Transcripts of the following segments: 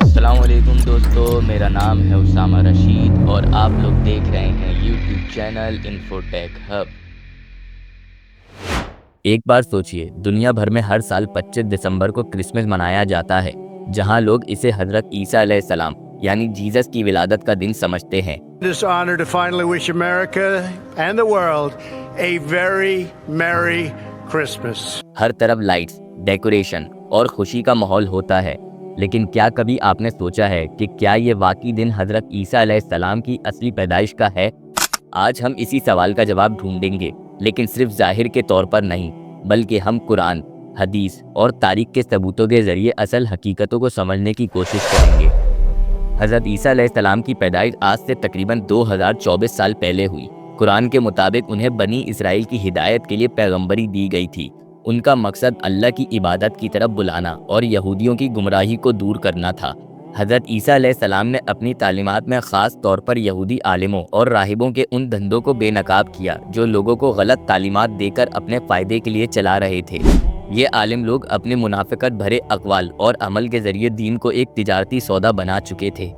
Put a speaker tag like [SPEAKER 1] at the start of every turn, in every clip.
[SPEAKER 1] السلام علیکم دوستو، میرا نام ہے اسامہ رشید اور آپ لوگ دیکھ رہے ہیں یوٹیوب چینل انفوٹیک ہب۔ ایک بار سوچئے، دنیا بھر میں ہر سال 25 دسمبر کو کرسمس منایا جاتا ہے، جہاں لوگ اسے حضرت عیسیٰ علیہ السلام یعنی جیزس کی ولادت کا دن سمجھتے ہیں۔
[SPEAKER 2] This honor to finally wish America and the world a very merry Christmas.
[SPEAKER 1] ہر طرف لائٹس، ڈیکوریشن اور خوشی کا ماحول ہوتا ہے، لیکن کیا کبھی آپ نے سوچا ہے کہ کیا یہ واقعی دن حضرت عیسیٰ علیہ السلام کی اصلی پیدائش کا ہے؟ آج ہم اسی سوال کا جواب ڈھونڈیں گے، لیکن صرف ظاہر کے طور پر نہیں، بلکہ ہم قرآن، حدیث اور تاریخ کے ثبوتوں کے ذریعے اصل حقیقتوں کو سمجھنے کی کوشش کریں گے۔ حضرت عیسیٰ علیہ السلام کی پیدائش آج سے تقریباً 2024 سال پہلے ہوئی۔ قرآن کے مطابق انہیں بنی اسرائیل کی ہدایت کے لیے پیغمبری دی گئی تھی۔ ان کا مقصد اللہ کی عبادت کی طرف بلانا اور یہودیوں کی گمراہی کو دور کرنا تھا۔ حضرت عیسیٰ علیہ السلام نے اپنی تعلیمات میں خاص طور پر یہودی عالموں اور راہبوں کے ان دھندوں کو بے نقاب کیا جو لوگوں کو غلط تعلیمات دے کر اپنے فائدے کے لیے چلا رہے تھے۔ یہ عالم لوگ اپنے منافقت بھرے اقوال اور عمل کے ذریعے دین کو ایک تجارتی سودا بنا چکے تھے۔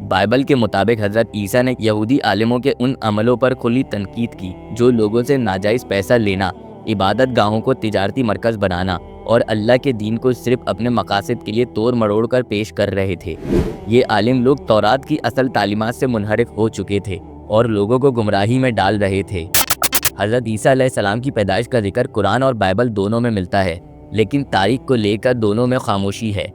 [SPEAKER 1] بائبل کے مطابق حضرت عیسیٰ نے یہودی عالموں کے ان عملوں پر کھلی تنقید کی جو لوگوں سے ناجائز پیسہ لینا، عبادت گاہوں کو تجارتی مرکز بنانا اور اللہ کے دین کو صرف اپنے مقاصد کے لیے توڑ مروڑ کر پیش کر رہے تھے۔ یہ عالم لوگ تورات کی اصل تعلیمات سے منحرف ہو چکے تھے اور لوگوں کو گمراہی میں ڈال رہے تھے۔ حضرت عیسیٰ علیہ السلام کی پیدائش کا ذکر قرآن اور بائبل دونوں میں ملتا ہے، لیکن تاریخ کو لے کر دونوں میں خاموشی ہے۔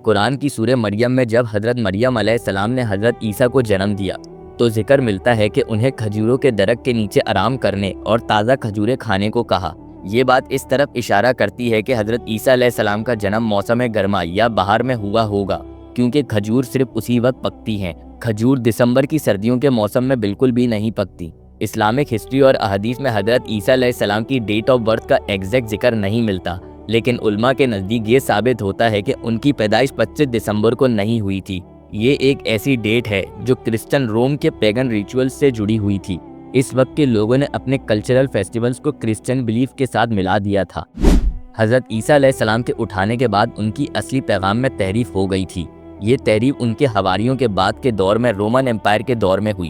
[SPEAKER 1] قرآن کی سورہ مریم میں جب حضرت مریم علیہ السلام نے حضرت عیسیٰ کو جنم دیا تو ذکر ملتا ہے کہ انہیں کھجوروں کے درخت کے نیچے آرام کرنے اور تازہ کھجوریں کھانے کو کہا۔ یہ بات اس طرف اشارہ کرتی ہے کہ حضرت عیسیٰ علیہ السلام کا جنم موسم گرما یا بہار میں ہوا ہوگا، کیونکہ کھجور صرف اسی وقت پکتی ہیں۔ کھجور دسمبر کی سردیوں کے موسم میں بالکل بھی نہیں پکتی۔ اسلامک ہسٹری اور احادیث میں حضرت عیسیٰ علیہ السلام کی ڈیٹ آف برتھ کا ایگزیکٹ ذکر نہیں ملتا، لیکن علماء کے نزدیک یہ ثابت ہوتا ہے کہ ان کی پیدائش 25 دسمبر کو نہیں ہوئی تھی۔ یہ ایک ایسی ڈیٹ ہے جو کرسچن روم کے پیگن ریچولز سے جڑی ہوئی تھی۔ اس وقت کے لوگوں نے اپنے کلچرل فیسٹیولز کو کرسچن بلیف کے ساتھ ملا دیا تھا۔ حضرت عیسیٰ علیہ السلام کے اٹھانے کے بعد ان کی اصلی پیغام میں تحریف ہو گئی تھی۔ یہ تحریف ان کے حواریوں کے بعد کے دور میں رومن امپائر کے دور میں ہوئی۔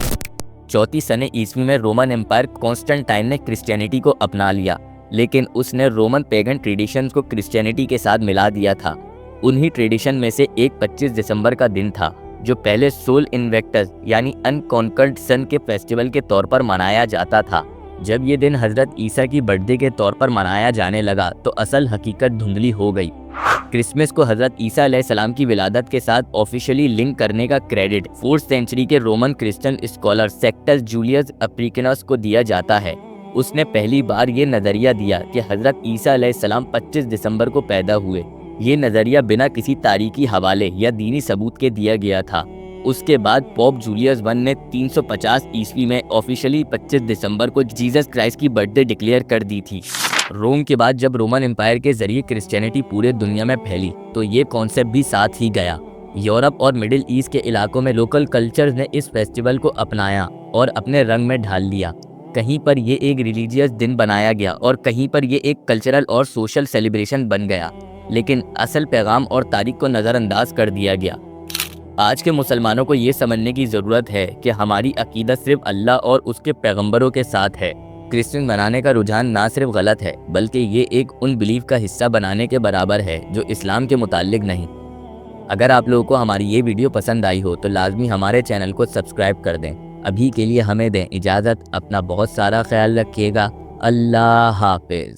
[SPEAKER 1] 34 سنہ عیسوی میں رومن امپائر کانسٹنٹائن نے کرسچینٹی کو اپنا لیا، لیکن اس نے رومن پیگن ٹریڈیشنز کو کرسچینٹی کے ساتھ ملا دیا تھا۔ انہی ٹریڈیشن میں سے ایک 25 دسمبر کا دن تھا، جو پہلے سول انویکٹس یعنی انکانکرڈ سن کے فیسٹیول کے طور پر منایا جاتا تھا۔ جب یہ دن حضرت عیسیٰ کی برتھ ڈے کے طور پر منایا جانے لگا تو اصل حقیقت دھندلی ہو گئی۔ کرسمس کو حضرت عیسیٰ علیہ السلام کی ولادت کے ساتھ آفیشلی لنک کرنے کا کریڈٹ 4th سینچری کے Roman Christian scholar Sextus Julius Africanus کو دیا جاتا ہے۔ اس نے پہلی بار یہ نظریہ دیا کہ حضرت عیسیٰ علیہ السلام 25 دسمبر کو پیدا ہوئے۔ یہ نظریہ بنا کسی تاریخی حوالے یا دینی ثبوت کے دیا گیا تھا۔ اس کے بعد پوپ جولیس I نے 350 عیسوی میں آفیشلی 25 دسمبر کو جیزس کرائسٹ کی برتھ ڈے ڈکلیئر کر دی تھی۔ روم کے بعد جب رومن امپائر کے ذریعے کرسچینٹی پورے دنیا میں پھیلی تو یہ کانسیپٹ بھی ساتھ ہی گیا۔ یورپ اور مڈل ایسٹ کے علاقوں میں لوکل کلچرز نے اس فیسٹیول کو اپنایا اور اپنے رنگ میں ڈھال لیا۔ کہیں پر یہ ایک ریلیجیس دن بنایا گیا اور کہیں پر یہ ایک کلچرل اور سوشل سیلیبریشن بن گیا، لیکن اصل پیغام اور تاریخ کو نظر انداز کر دیا گیا۔ آج کے مسلمانوں کو یہ سمجھنے کی ضرورت ہے کہ ہماری عقیدت صرف اللہ اور اس کے پیغمبروں کے ساتھ ہے۔ کرسمس منانے کا رجحان نہ صرف غلط ہے، بلکہ یہ ایک ان بلیف کا حصہ بنانے کے برابر ہے جو اسلام کے متعلق نہیں۔ اگر آپ لوگوں کو ہماری یہ ویڈیو پسند آئی ہو تو لازمی ہمارے چینل کو سبسکرائب کر دیں۔ ابھی کے لیے ہمیں دیں اجازت، اپنا بہت سارا خیال رکھیے گا۔ اللہ حافظ۔